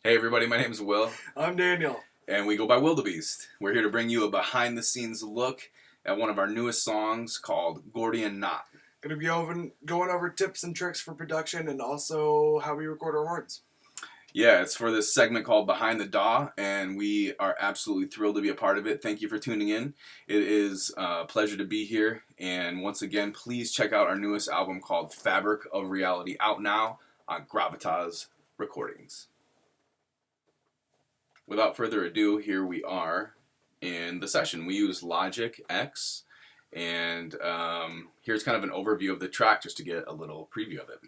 Hey everybody, my name is Will, I'm Daniel. and we go by Willdabeast. We're here to bring you a behind-the-scenes look at one of our newest songs called Gordion Knot. Going to be going over tips and tricks for production and also how we record our words. Yeah, it's for this segment called Behind the DAW, and we are absolutely thrilled to be a part of it. Thank you for tuning in. It is a pleasure to be here, and once again, please check out our newest album called Fabric of Reality, out now on Gravitas Recordings. Without further ado, here we are in the session. We use Logic X, and here's kind of an overview of the track just to get a little preview of it.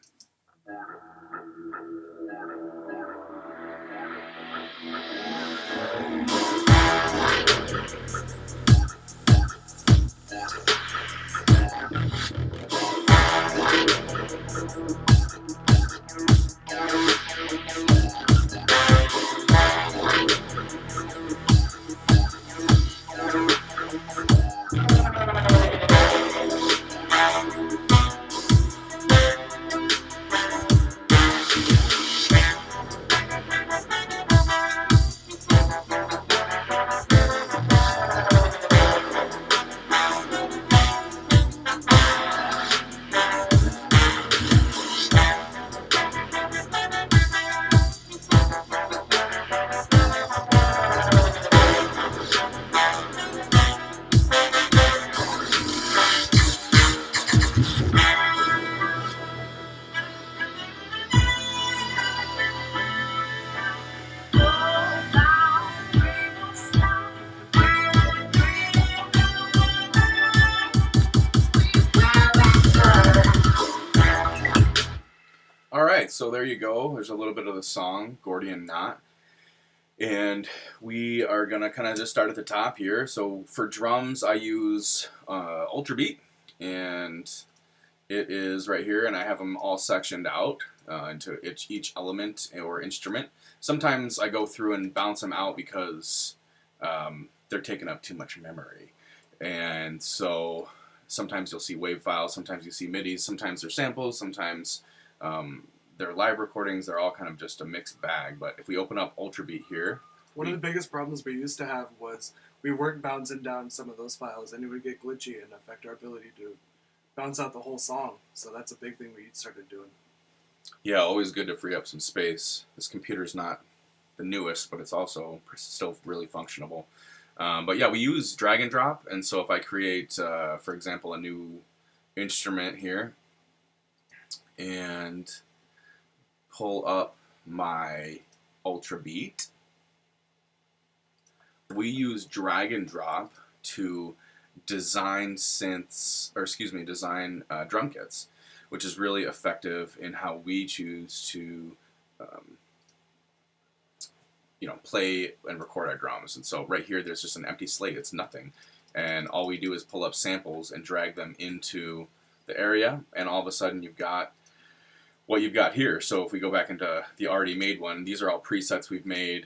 Alright, so there you go. There's a little bit of the song, Gordion Knot. And we are going to kind of just start at the top here. So for drums, I use Ultra Beat, and it is right here, and I have them all sectioned out into each element or instrument. Sometimes I go through and bounce them out because they're taking up too much memory. And so sometimes you'll see wave files, sometimes you see MIDIs, sometimes they're samples, sometimes they're live recordings. They're all kind of just a mixed bag. But if we open up Ultra Beat here, one of the biggest problems we used to have was we weren't bouncing down some of those files, and it would get glitchy and affect our ability to bounce out the whole song. So that's a big thing we started doing. Yeah, always good to free up some space. This computer's not the newest, but it's also still really functionable. But yeah, we use drag and drop, and so if I create, for example, a new instrument here, and pull up my Ultra Beat, we use drag and drop to design drum kits, which is really effective in how we choose to play and record our drums. And so right here there's just an empty slate, it's nothing, and all we do is pull up samples and drag them into the area, and all of a sudden you've got what you've got here. So if we go back into the already made one, these are all presets we've made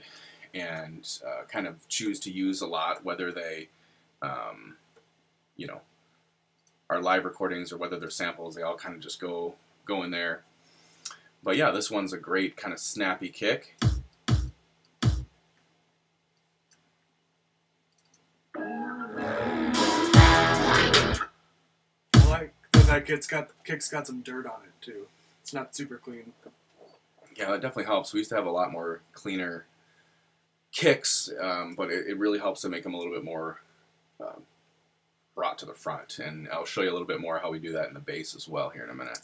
and kind of choose to use a lot, whether they are live recordings or whether they're samples. They all kind of just go in there. But yeah, this one's a great kind of snappy kick. I like that kick's got some dirt on it too. It's not super clean. Yeah, that definitely helps. We used to have a lot more cleaner kicks, but it really helps to make them a little bit more brought to the front. And I'll show you a little bit more how we do that in the bass as well here in a minute.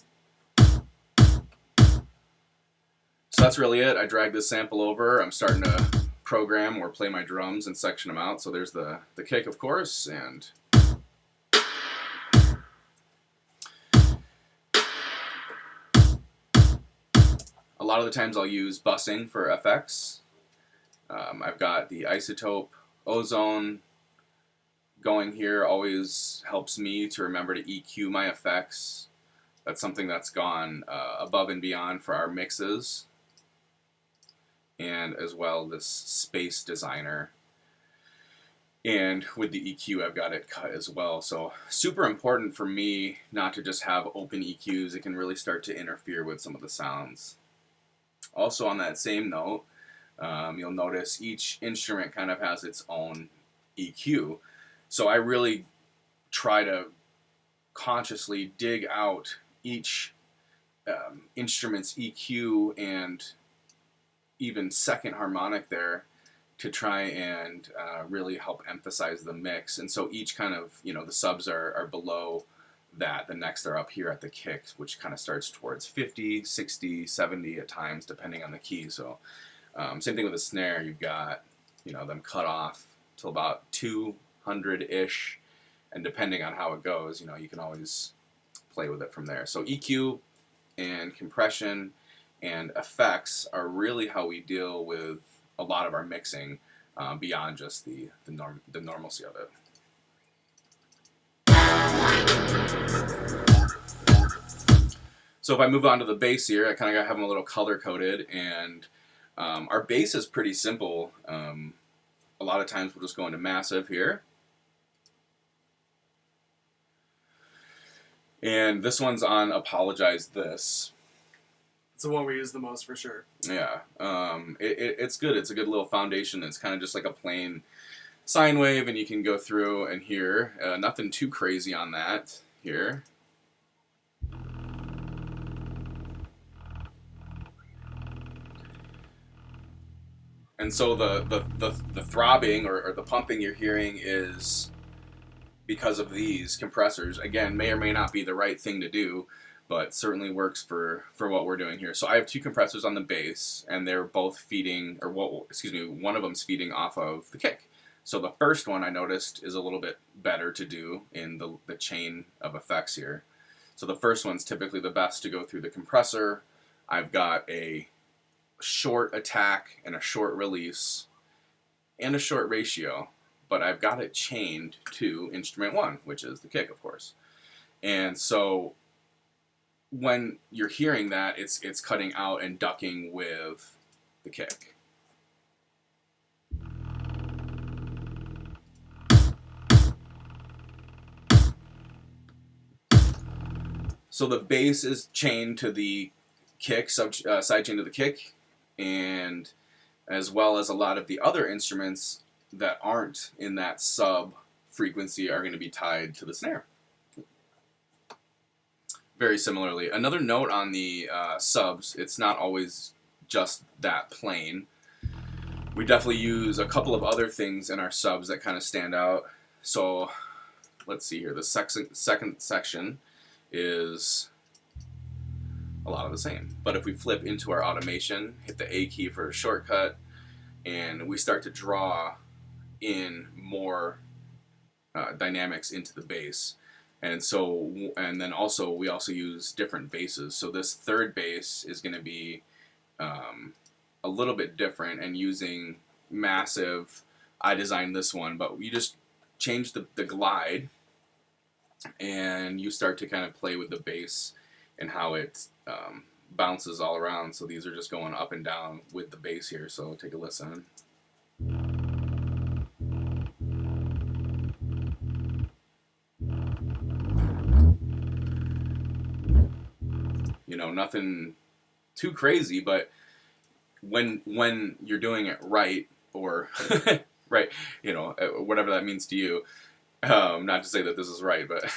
So that's really it. I drag this sample over. I'm starting to program or play my drums and section them out. So there's the kick, of course, and a lot of the times I'll use bussing for FX. I've got the isotope ozone going here. Always helps me to remember to EQ my effects. That's something that's gone above and beyond for our mixes. And as well this space designer. And with the EQ I've got it cut as well. So super important for me not to just have open EQs. It can really start to interfere with some of the sounds. Also on that same note, you'll notice each instrument kind of has its own EQ. So I really try to consciously dig out each instrument's EQ and even second harmonic there to try and really help emphasize the mix. And so each kind of, the subs are below that. The next they're up here at the kick, which kind of starts towards 50, 60, 70 at times, depending on the key. So same thing with the snare. You've got, them cut off till about 200-ish. And depending on how it goes, you can always play with it from there. So EQ and compression and effects are really how we deal with a lot of our mixing beyond just the normalcy of it. So if I move on to the bass here, I kind of have them a little color coded, and our bass is pretty simple. A lot of times we'll just go into massive here. And this one's on Apologize This. It's the one we use the most for sure. Yeah, it's good. It's a good little foundation. It's kind of just like a plain sine wave, and you can go through and hear. Nothing too crazy on that here. And so the throbbing or the pumping you're hearing is because of these compressors. Again, may or may not be the right thing to do, but certainly works for what we're doing here. So I have two compressors on the bass, and they're both feeding, one of them's feeding off of the kick. So the first one I noticed is a little bit better to do in the chain of effects here. So the first one's typically the best to go through the compressor. I've got a short attack and a short release and a short ratio, but I've got it chained to instrument one, which is the kick, of course. And so when you're hearing that, it's cutting out and ducking with the kick. So the bass is chained to the kick, side chain to the kick, and as well as a lot of the other instruments that aren't in that sub frequency are going to be tied to the snare. Very similarly, another note on the subs, it's not always just that plain. We definitely use a couple of other things in our subs that kind of stand out. So let's see here. The second section is a lot of the same. But if we flip into our automation, hit the A key for a shortcut, and we start to draw in more dynamics into the bass. And then also we also use different basses. So this third bass is going to be a little bit different and using massive. I designed this one, but you just change the glide, and you start to kind of play with the bass and how it bounces all around. So these are just going up and down with the bass here. So take a listen. Nothing too crazy, but when you're doing it right, or right, whatever that means to you, not to say that this is right, but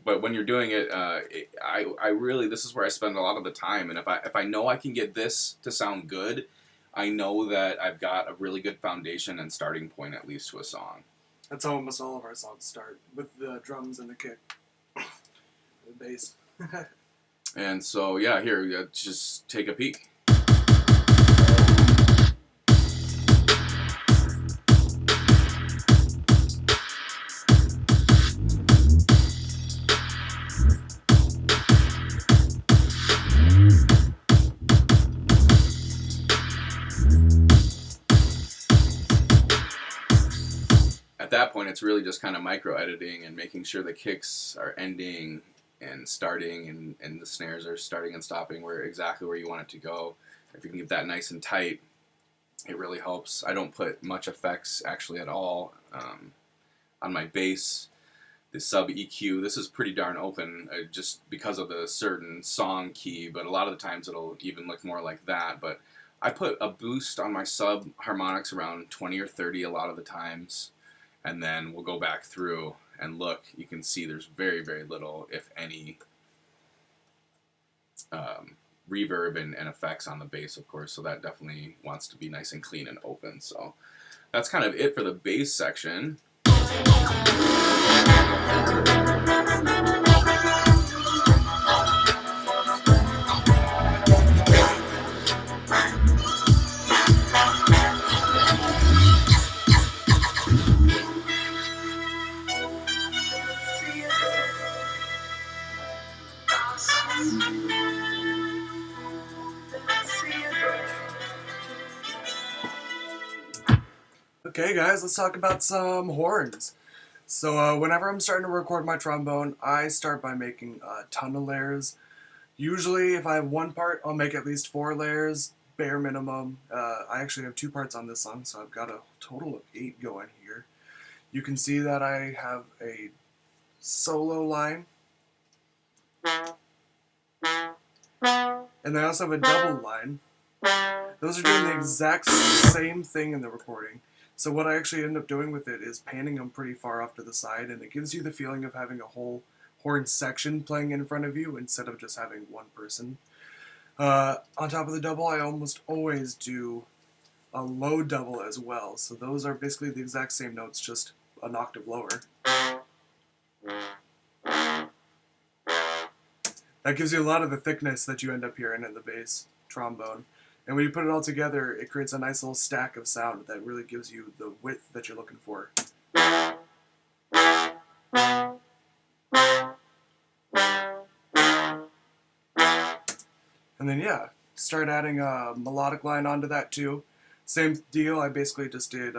but when you're doing it, I really, this is where I spend a lot of the time. And if I know I can get this to sound good, I know that I've got a really good foundation and starting point, at least, to a song. That's how almost all of our songs start, with the drums and the kick, the bass. And so, yeah, here, just take a peek. At that point, it's really just kind of micro-editing and making sure the kicks are ending and starting, and the snares are starting and stopping exactly where you want it to go. If you can get that nice and tight, it really helps. I don't put much effects actually at all on my bass. The sub EQ, this is pretty darn open just because of the certain song key, but a lot of the times it'll even look more like that. But I put a boost on my sub harmonics around 20 or 30 a lot of the times, and then we'll go back through and look. You can see there's very, very little, if any, reverb and effects on the bass, of course, so that definitely wants to be nice and clean and open. So that's kind of it for the bass section. Okay, guys, let's talk about some horns. So whenever I'm starting to record my trombone, I start by making a ton of layers. Usually, if I have one part, I'll make at least 4 layers, bare minimum. I actually have 2 parts on this song, so I've got a total of 8 going here. You can see that I have a solo line, and I also have a double line. Those are doing the exact same thing in the recording. So what I actually end up doing with it is panning them pretty far off to the side, and it gives you the feeling of having a whole horn section playing in front of you instead of just having one person. On top of the double, I almost always do a low double as well. So those are basically the exact same notes, just an octave lower. That gives you a lot of the thickness that you end up hearing in the bass trombone. And when you put it all together, it creates a nice little stack of sound that really gives you the width that you're looking for. And then, yeah, start adding a melodic line onto that too. Same deal, I basically just did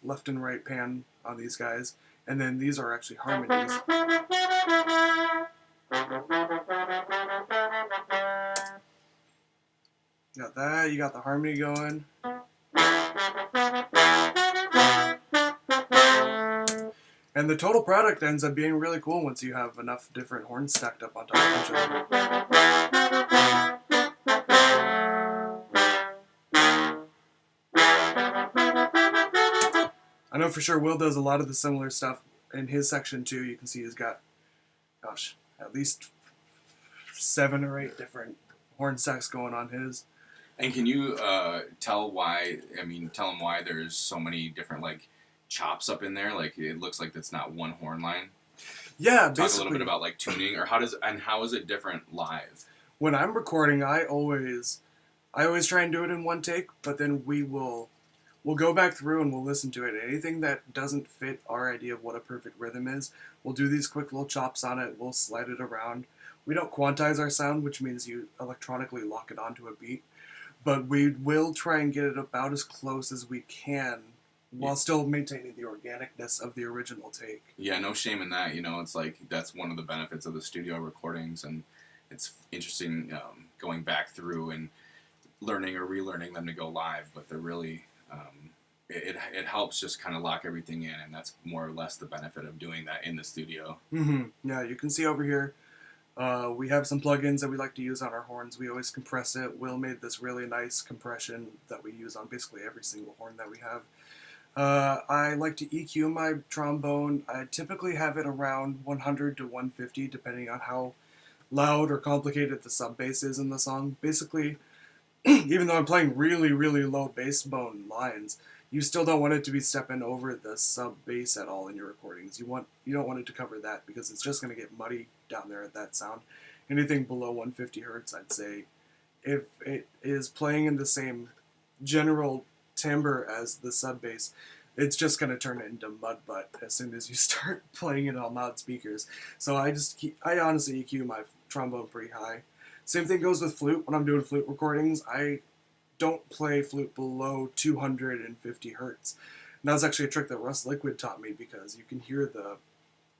left and right pan on these guys. And then these are actually harmonies. You got that, you got the harmony going. And the total product ends up being really cool once you have enough different horns stacked up on top of each other. I know for sure Will does a lot of the similar stuff in his section too. You can see he's got, gosh, at least 7 or 8 different horn stacks going on his. And can you tell them why there's so many different, like, chops up in there? Like, it looks like it's not one horn line. Yeah, Talk basically. a little bit about, like, tuning, or how is it different live? When I'm recording, I always try and do it in one take, but then we'll go back through and we'll listen to it. Anything that doesn't fit our idea of what a perfect rhythm is, we'll do these quick little chops on it, we'll slide it around. We don't quantize our sound, which means you electronically lock it onto a beat, but we will try and get it about as close as we can while still maintaining the organicness of the original take. Yeah, no shame in that. You know, it's like that's one of the benefits of the studio recordings, and it's interesting going back through and learning or relearning them to go live, but they're really it helps just kind of lock everything in, and that's more or less the benefit of doing that in the studio. Mm-hmm. Yeah, you can see over here we have some plugins that we like to use on our horns. We always compress it. Will made this really nice compression that we use on basically every single horn that we have. I like to EQ my trombone. I typically have it around 100 to 150 depending on how loud or complicated the sub bass is in the song. Basically, even though I'm playing really, really low bass bone lines, you still don't want it to be stepping over the sub bass at all in your recordings. You don't want it to cover that because it's just going to get muddy down there at that sound. Anything below 150 hertz, I'd say, if it is playing in the same general timbre as the sub bass, it's just going to turn it into mud butt as soon as you start playing it on loud speakers. So I honestly EQ my trombone pretty high. Same thing goes with flute. When I'm doing flute recordings, I don't play flute below 250 hertz. And that was actually a trick that Russ Liquid taught me because you can hear the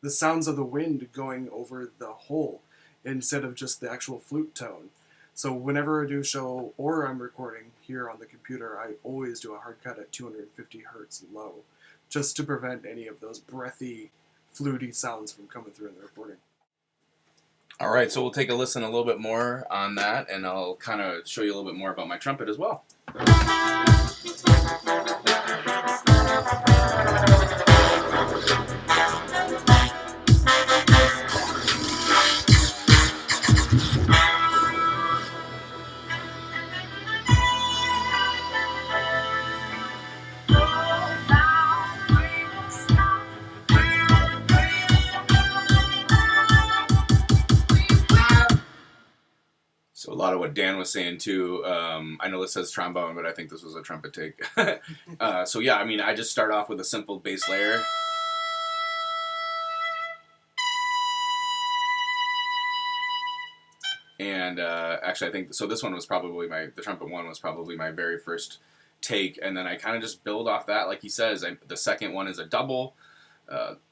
sounds of the wind going over the hole instead of just the actual flute tone. So whenever I do a show or I'm recording here on the computer, I always do a hard cut at 250 hertz low, just to prevent any of those breathy, fluty sounds from coming through in the recording. All right, so we'll take a listen a little bit more on that, and I'll kind of show you a little bit more about my trumpet as well. So a lot of what Dan was saying too. I know this says trombone, but I think this was a trumpet take. So yeah, I mean, I just start off with a simple bass layer. And actually, I think so. This one was probably the trumpet one was probably my very first take, and then I kind of just build off that. Like he says, the second one is a double,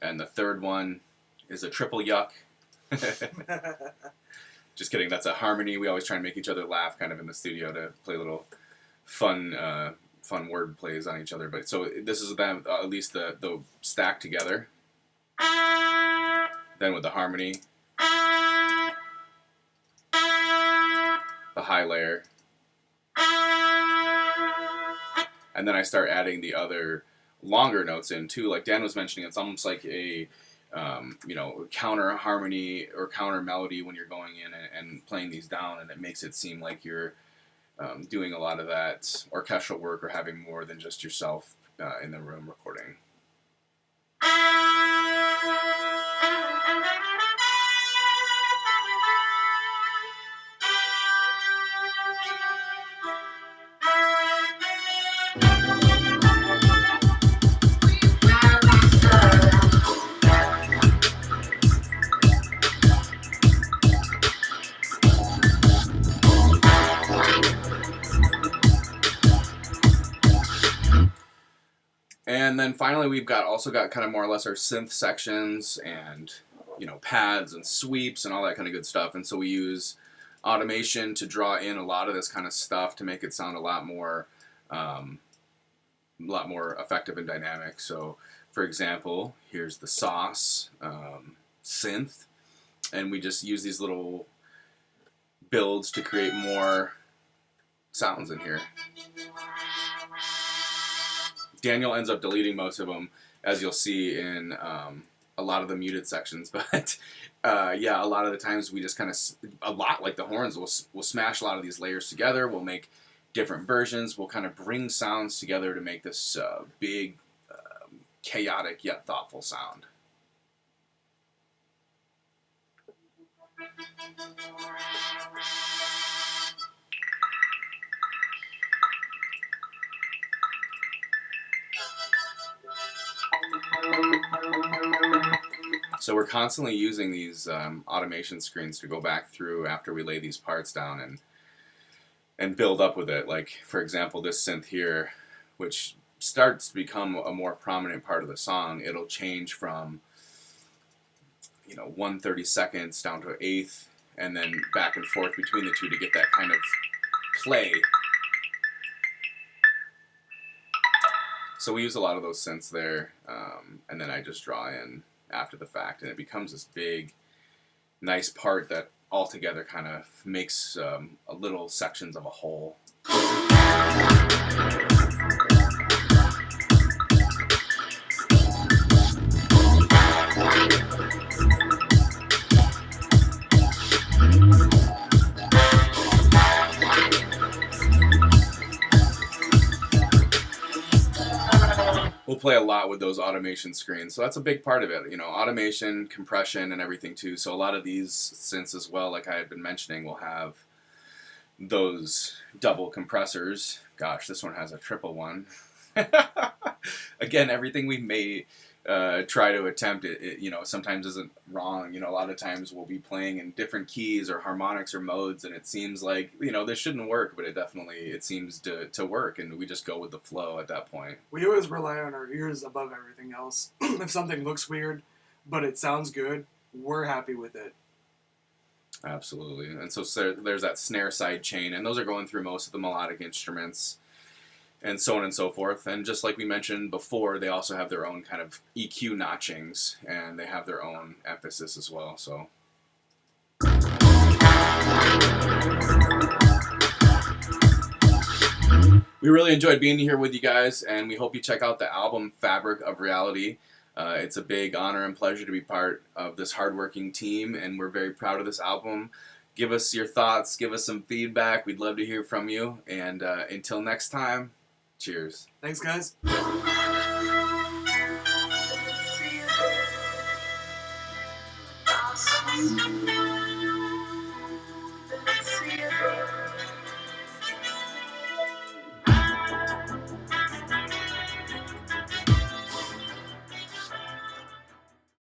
and the third one is a triple yuck. Just kidding. That's a harmony. We always try and make each other laugh, kind of in the studio, to play little fun word plays on each other. But so this is them, at least the stack together. Then with the harmony, the high layer, and then I start adding the other longer notes in too. Like Dan was mentioning, it's almost like a counter harmony or counter melody when you're going in and playing these down, and it makes it seem like you're doing a lot of that orchestral work or having more than just yourself in the room recording. And then finally, we've also got kind of more or less our synth sections and, pads and sweeps and all that kind of good stuff. And so we use automation to draw in a lot of this kind of stuff to make it sound a lot more effective and dynamic. So, for example, here's the sauce synth, and we just use these little builds to create more sounds in here. Daniel ends up deleting most of them, as you'll see in a lot of the muted sections. But a lot of the times we just kind of, like the horns, we'll smash a lot of these layers together. We'll make different versions. We'll kind of bring sounds together to make this big, chaotic yet thoughtful sound. So we're constantly using these automation screens to go back through after we lay these parts down and build up with it. Like, for example, this synth here, which starts to become a more prominent part of the song, it'll change from 1/32 down to an eighth, and then back and forth between the two to get that kind of play. So we use a lot of those synths there, and then I just draw in after the fact, and it becomes this big, nice part that altogether kind of makes a little sections of a whole. We'll play a lot with those automation screens, so that's a big part of it. Automation, compression, and everything too. So a lot of these synths as well, like I had been mentioning, will have those double compressors. Gosh, this one has a triple one. Again, everything we may try to attempt, it sometimes isn't wrong. A lot of times we'll be playing in different keys or harmonics or modes, and it seems like, this shouldn't work, but it seems to work, and we just go with the flow at that point. We always rely on our ears above everything else. If something looks weird, but it sounds good, we're happy with it. Absolutely. And so there's that snare side chain, and those are going through most of the melodic instruments, and so on and so forth. And just like we mentioned before, they also have their own kind of EQ notchings, and they have their own emphasis as well. So We really enjoyed being here with you guys, and we hope you check out the album Fabric of Reality. It's a big honor and pleasure to be part of this hardworking team, and we're very proud of this album. Give us your thoughts, give us some feedback. We'd love to hear from you. And until next time, cheers. Thanks, guys. Awesome.